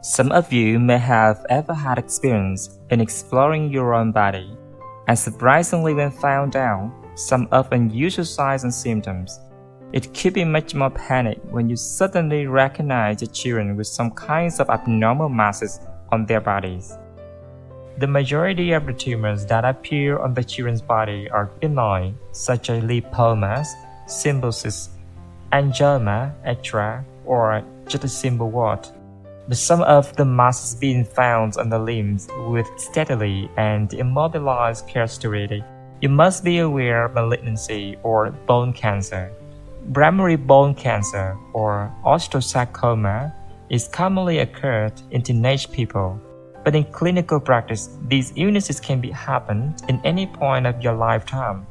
Some of you may have ever had experience in exploring your own body, and surprisingly when found out some of unusual signs and symptoms, it could be much more panic when you suddenly recognize your children with some kinds of abnormal masses on their bodies. The majority of the tumors that appear on the children's body are benign, such as lipomas, symbiosis, angioma, etc., or just a simple wart. But some of the masses being found on the limbs with steadily and immobilized characteristics, you must be aware of malignancy or bone cancer. Primary bone cancer or osteosarcoma is commonly occurred in teenage people, but in clinical practice, these illnesses can happen in any point of your lifetime.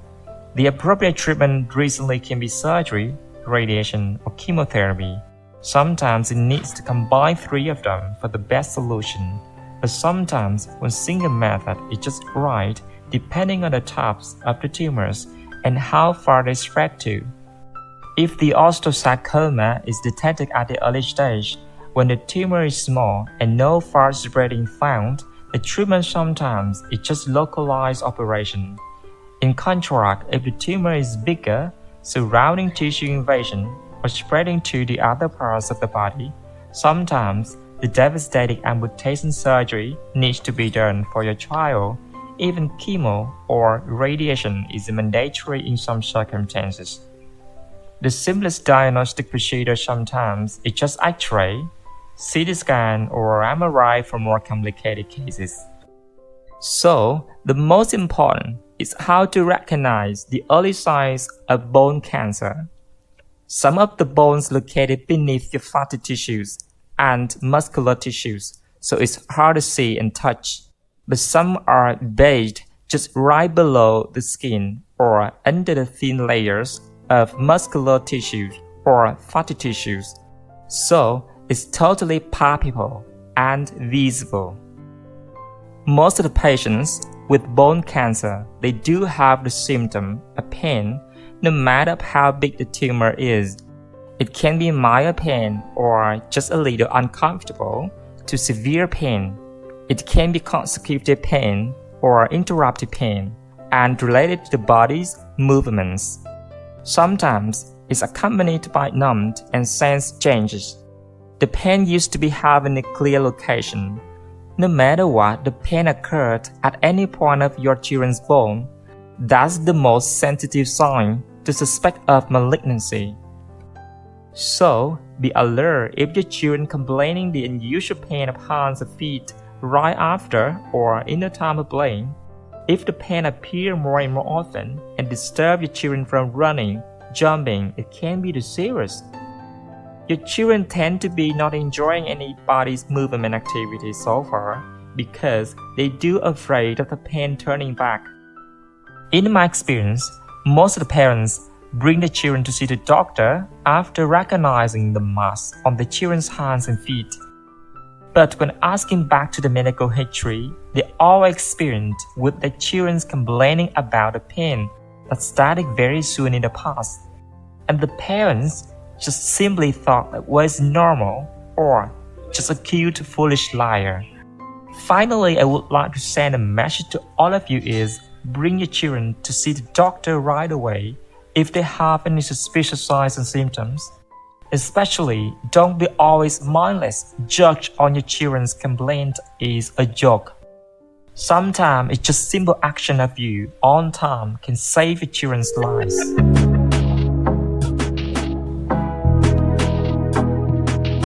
The appropriate treatment recently can be surgery, radiation, or chemotherapy. Sometimes it needs to combine three of them for the best solution, but sometimes one single method is just right depending on the types of the tumors and how far they spread to. If the osteosarcoma is detected at the early stage, when the tumor is small and no far spreading found, the treatment sometimes is just localized operation. In contrast, if the tumor is bigger, surrounding tissue invasion, or spreading to the other parts of the body, sometimes the devastating amputation surgery needs to be done for your child. Even chemo or radiation is mandatory in some circumstances. The simplest diagnostic procedure sometimes is just X-ray, CT scan, or MRI for more complicated cases. So, the most important is how to recognize the early signs of bone cancer. Some of the bones located beneath your fatty tissues and muscular tissues, so it's hard to see and touch. But some are bathed just right below the skin or under the thin layers of muscular tissues or fatty tissues, so it's totally palpable and visible. Most of the patients with bone cancer, they do have the symptom of pain no matter how big the tumor is. It can be mild pain or just a little uncomfortable to severe pain. It can be consecutive pain or interrupted pain and related to the body's movements. Sometimes it's accompanied by numbed and sense changes. The pain used to be having a clear location. No matter what, the pain occurred at any point of your children's bone. That's the most sensitive sign to suspect of malignancy. So, be alert if your children complaining the unusual pain of hands or feet right after or in the time of playing. If the pain appears more and more often and disturb your children from running, jumping, it can be serious. Your children tend to be not enjoying any body's movement activity so far because they do afraid of the pain turning back. In my experience, most of the parents bring the children to see the doctor after recognizing the mass on the children's hands and feet. But when asking back to the medical history, they all experienced with their children complaining about the pain that started very soon in the past. And the parents just simply thought that was normal or just a cute, foolish liar. Finally, I would like to send a message to all of you is bring your children to see the doctor right away if they have any suspicious signs and symptoms. Especially, don't be always mindless, judge on your children's complaint is a joke. Sometimes it's just simple action of you on time can save your children's lives.